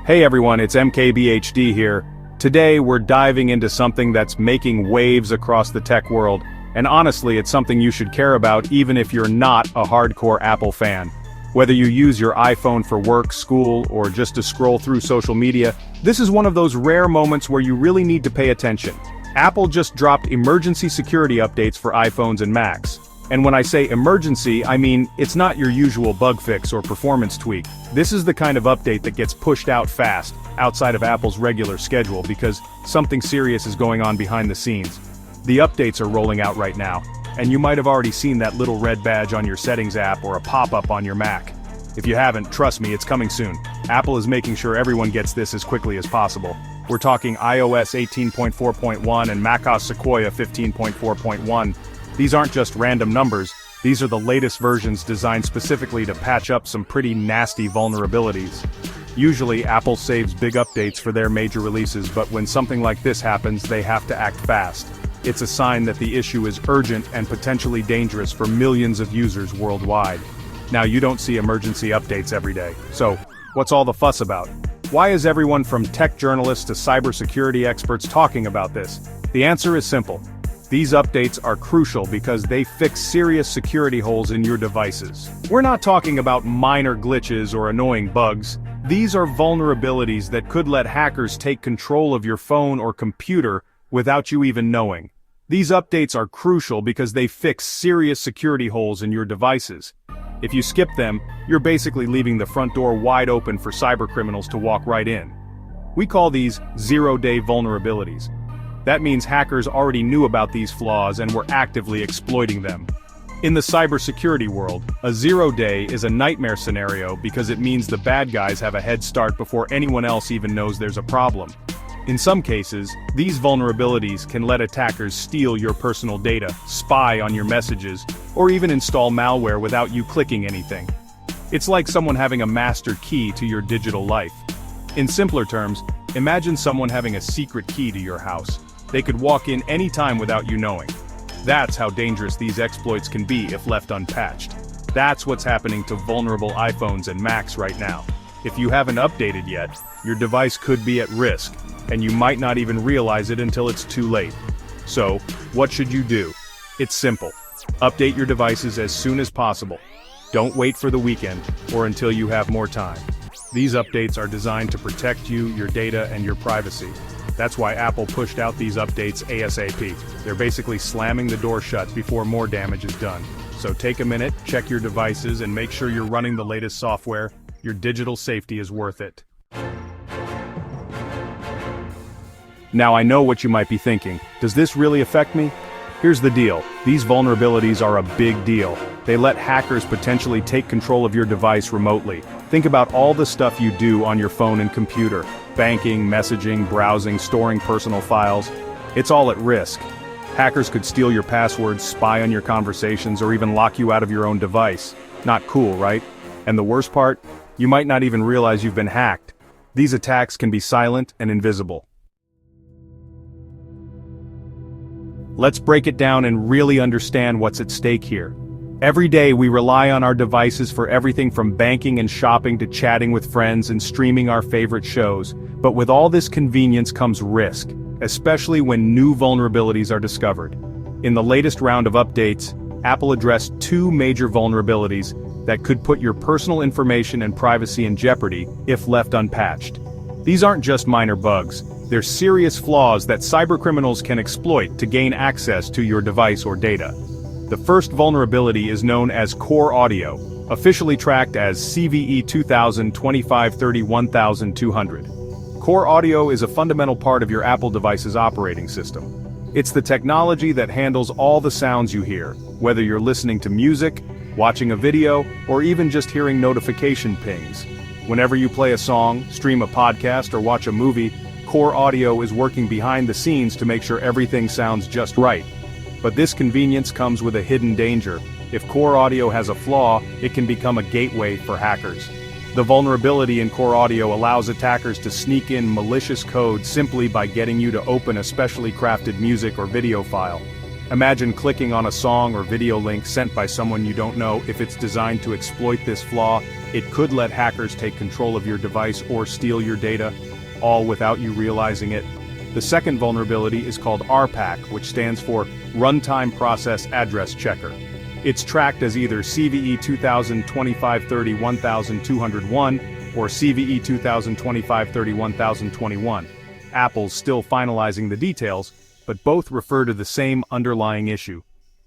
Hey everyone, it's MKBHD here. Today we're diving into something that's making waves across the tech world, and honestly it's something you should care about even if you're not a hardcore Apple fan. Whether you use your iPhone for work, school, or just to scroll through social media, this is one of those rare moments where you really need to pay attention. Apple just dropped emergency security updates for iPhones and Macs. And when I say emergency, I mean, it's not your usual bug fix or performance tweak. This is the kind of update that gets pushed out fast, outside of Apple's regular schedule because something serious is going on behind the scenes. The updates are rolling out right now, and you might have already seen that little red badge on your settings app or a pop-up on your Mac. If you haven't, trust me, it's coming soon. Apple is making sure everyone gets this as quickly as possible. We're talking iOS 18.4.1 and macOS Sequoia 15.4.1. These aren't just random numbers, these are the latest versions designed specifically to patch up some pretty nasty vulnerabilities. Usually, Apple saves big updates for their major releases, but when something like this happens, they have to act fast. It's a sign that the issue is urgent and potentially dangerous for millions of users worldwide. Now, you don't see emergency updates every day, so what's all the fuss about? Why is everyone from tech journalists to cybersecurity experts talking about this? The answer is simple. These updates are crucial because they fix serious security holes in your devices. We're not talking about minor glitches or annoying bugs. These are vulnerabilities that could let hackers take control of your phone or computer without you even knowing. These updates are crucial because they fix serious security holes in your devices. If you skip them, you're basically leaving the front door wide open for cybercriminals to walk right in. We call these zero-day vulnerabilities. That means hackers already knew about these flaws and were actively exploiting them. In the cybersecurity world, a zero-day is a nightmare scenario because it means the bad guys have a head start before anyone else even knows there's a problem. In some cases, these vulnerabilities can let attackers steal your personal data, spy on your messages, or even install malware without you clicking anything. It's like someone having a master key to your digital life. In simpler terms, imagine someone having a secret key to your house. They could walk in anytime without you knowing. That's how dangerous these exploits can be if left unpatched. That's what's happening to vulnerable iPhones and Macs right now. If you haven't updated yet, your device could be at risk, and you might not even realize it until it's too late. So, what should you do? It's simple. Update your devices as soon as possible. Don't wait for the weekend, or until you have more time. These updates are designed to protect you, your data, and your privacy. That's why Apple pushed out these updates ASAP. They're basically slamming the door shut before more damage is done. So take a minute, check your devices, and make sure you're running the latest software. Your digital safety is worth it. Now I know what you might be thinking. Does this really affect me? Here's the deal. These vulnerabilities are a big deal. They let hackers potentially take control of your device remotely. Think about all the stuff you do on your phone and computer. Banking, messaging, browsing, storing personal files. It's all at risk. Hackers could steal your passwords, spy on your conversations, or even lock you out of your own device. Not cool, right? And the worst part? You might not even realize you've been hacked. These attacks can be silent and invisible. Let's break it down and really understand what's at stake here. Every day we rely on our devices for everything from banking and shopping to chatting with friends and streaming our favorite shows. But with all this convenience comes risk, especially when new vulnerabilities are discovered. In the latest round of updates, Apple addressed two major vulnerabilities that could put your personal information and privacy in jeopardy if left unpatched. These aren't just minor bugs, they're serious flaws that cybercriminals can exploit to gain access to your device or data. The first vulnerability is known as Core Audio, officially tracked as CVE 2000 2530 1200. Core Audio is a fundamental part of your Apple device's operating system. It's the technology that handles all the sounds you hear, whether you're listening to music, watching a video, or even just hearing notification pings. Whenever you play a song, stream a podcast, or watch a movie, Core Audio is working behind the scenes to make sure everything sounds just right. But this convenience comes with a hidden danger. If Core Audio has a flaw, it can become a gateway for hackers. The vulnerability in Core Audio allows attackers to sneak in malicious code simply by getting you to open a specially crafted music or video file. Imagine clicking on a song or video link sent by someone you don't know. If it's designed to exploit this flaw, it could let hackers take control of your device or steal your data, all without you realizing it. The second vulnerability is called RPAC, which stands for Runtime Process Address Checker. It's tracked as either CVE 2025-30-1201 or CVE 2025-30-1021. Apple's still finalizing the details, but both refer to the same underlying issue.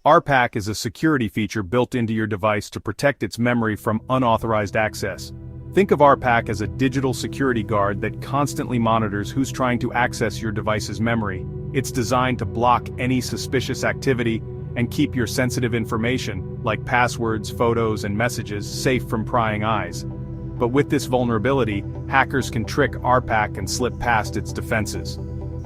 RPAC is a security feature built into your device to protect its memory from unauthorized access. Think of RPAC as a digital security guard that constantly monitors who's trying to access your device's memory. It's designed to block any suspicious activity and keep your sensitive information, like passwords, photos, and messages, safe from prying eyes. But with this vulnerability, hackers can trick RPAC and slip past its defenses.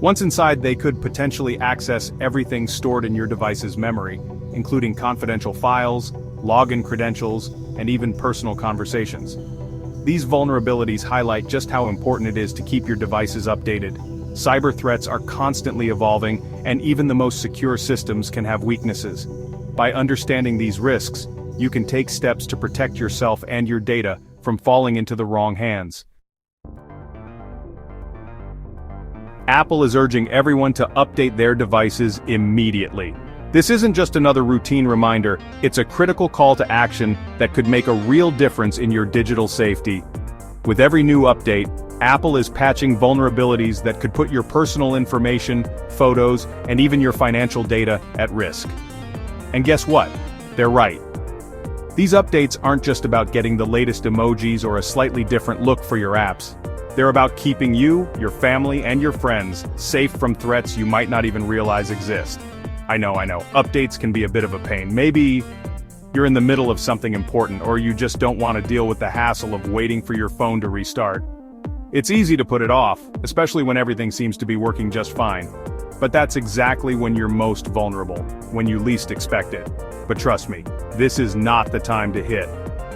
Once inside, they could potentially access everything stored in your device's memory, including confidential files, login credentials, and even personal conversations. These vulnerabilities highlight just how important it is to keep your devices updated. Cyber threats are constantly evolving, and even the most secure systems can have weaknesses. By understanding these risks, you can take steps to protect yourself and your data from falling into the wrong hands. Apple is urging everyone to update their devices immediately. This isn't just another routine reminder, it's a critical call to action that could make a real difference in your digital safety. With every new update, Apple is patching vulnerabilities that could put your personal information, photos, and even your financial data at risk. And guess what? They're right. These updates aren't just about getting the latest emojis or a slightly different look for your apps. They're about keeping you, your family, and your friends safe from threats you might not even realize exist. I know, updates can be a bit of a pain. Maybe you're in the middle of something important, or you just don't want to deal with the hassle of waiting for your phone to restart. It's easy to put it off, especially when everything seems to be working just fine. But that's exactly when you're most vulnerable, when you least expect it. But trust me, this is not the time to hit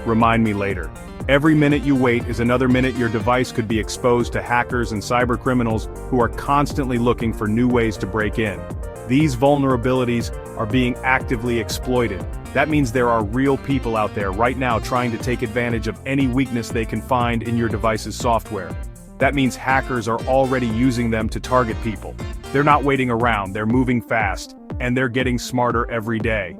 remind me later. Every minute you wait is another minute your device could be exposed to hackers and cybercriminals who are constantly looking for new ways to break in. These vulnerabilities are being actively exploited. That means there are real people out there right now trying to take advantage of any weakness they can find in your device's software. That means hackers are already using them to target people. They're not waiting around, they're moving fast, and they're getting smarter every day.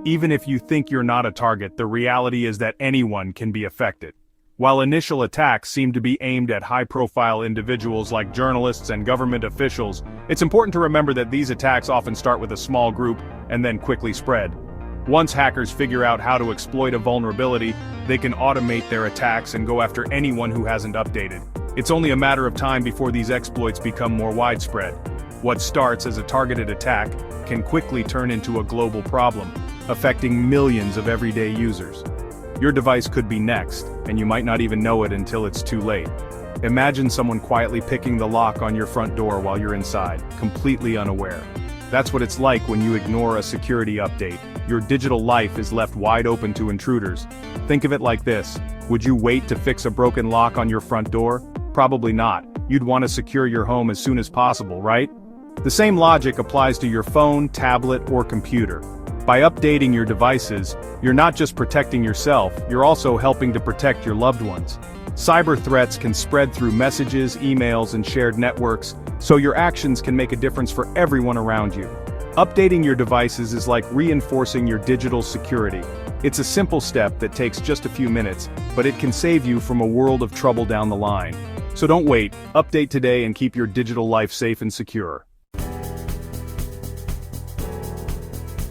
Even if you think you're not a target, the reality is that anyone can be affected. While initial attacks seem to be aimed at high-profile individuals like journalists and government officials, it's important to remember that these attacks often start with a small group and then quickly spread. Once hackers figure out how to exploit a vulnerability, they can automate their attacks and go after anyone who hasn't updated. It's only a matter of time before these exploits become more widespread. What starts as a targeted attack can quickly turn into a global problem, affecting millions of everyday users. Your device could be next, and you might not even know it until it's too late. Imagine someone quietly picking the lock on your front door while you're inside, completely unaware. That's what it's like when you ignore a security update. Your digital life is left wide open to intruders. Think of it like this: would you wait to fix a broken lock on your front door? Probably not. You'd want to secure your home as soon as possible, right? The same logic applies to your phone, tablet, or computer. By updating your devices, you're not just protecting yourself, you're also helping to protect your loved ones. Cyber threats can spread through messages, emails, and shared networks, so your actions can make a difference for everyone around you. Updating your devices is like reinforcing your digital security. It's a simple step that takes just a few minutes, but it can save you from a world of trouble down the line. So don't wait, update today and keep your digital life safe and secure.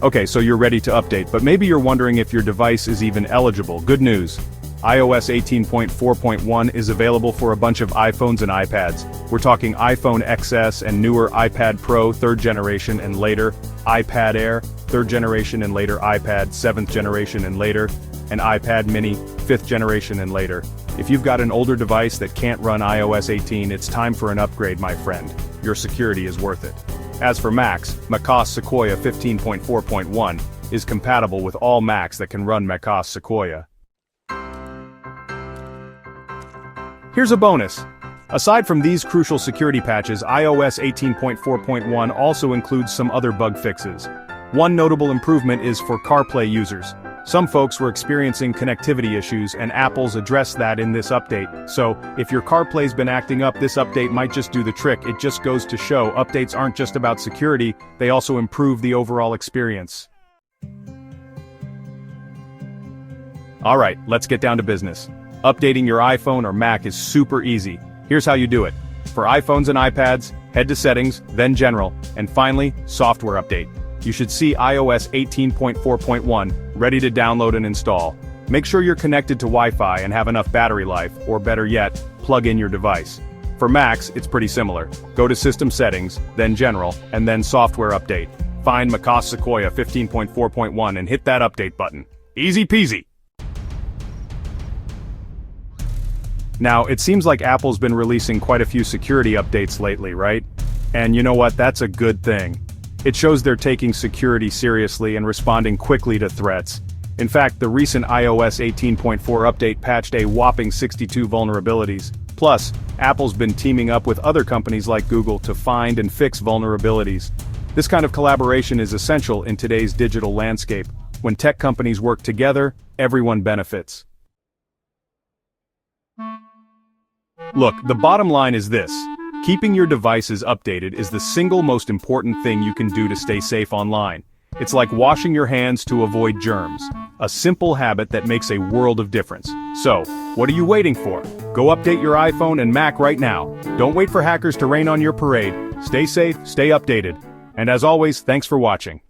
Okay, so you're ready to update, but maybe you're wondering if your device is even eligible. Good news. iOS 18.4.1 is available for a bunch of iPhones and iPads. We're talking iPhone XS and newer iPad Pro 3rd generation and later, iPad Air 3rd generation and later, iPad 7th generation and later, and iPad Mini 5th generation and later. If you've got an older device that can't run iOS 18, it's time for an upgrade, my friend. Your security is worth it. As for Macs, macOS Sequoia 15.4.1 is compatible with all Macs that can run macOS Sequoia. Here's a bonus. Aside from these crucial security patches, iOS 18.4.1 also includes some other bug fixes. One notable improvement is for CarPlay users. Some folks were experiencing connectivity issues and Apple's addressed that in this update. So, if your CarPlay's been acting up, this update might just do the trick. It just goes to show updates aren't just about security, they also improve the overall experience. Alright, let's get down to business. Updating your iPhone or Mac is super easy. Here's how you do it. For iPhones and iPads, head to Settings, then General, and finally, Software Update. You should see iOS 18.4.1, ready to download and install. Make sure you're connected to Wi-Fi and have enough battery life, or better yet, plug in your device. For Macs, it's pretty similar. Go to System Settings, then General, and then Software Update. Find macOS Sequoia 15.4.1 and hit that update button. Easy peasy! Now, it seems like Apple's been releasing quite a few security updates lately, right? And you know what, that's a good thing. It shows they're taking security seriously and responding quickly to threats. In fact, the recent iOS 18.4 update patched a whopping 62 vulnerabilities. Plus, Apple's been teaming up with other companies like Google to find and fix vulnerabilities. This kind of collaboration is essential in today's digital landscape. When tech companies work together, everyone benefits. Look, the bottom line is this. Keeping your devices updated is the single most important thing you can do to stay safe online. It's like washing your hands to avoid germs. A simple habit that makes a world of difference. So, what are you waiting for? Go update your iPhone and Mac right now. Don't wait for hackers to rain on your parade. Stay safe, stay updated. And as always, thanks for watching.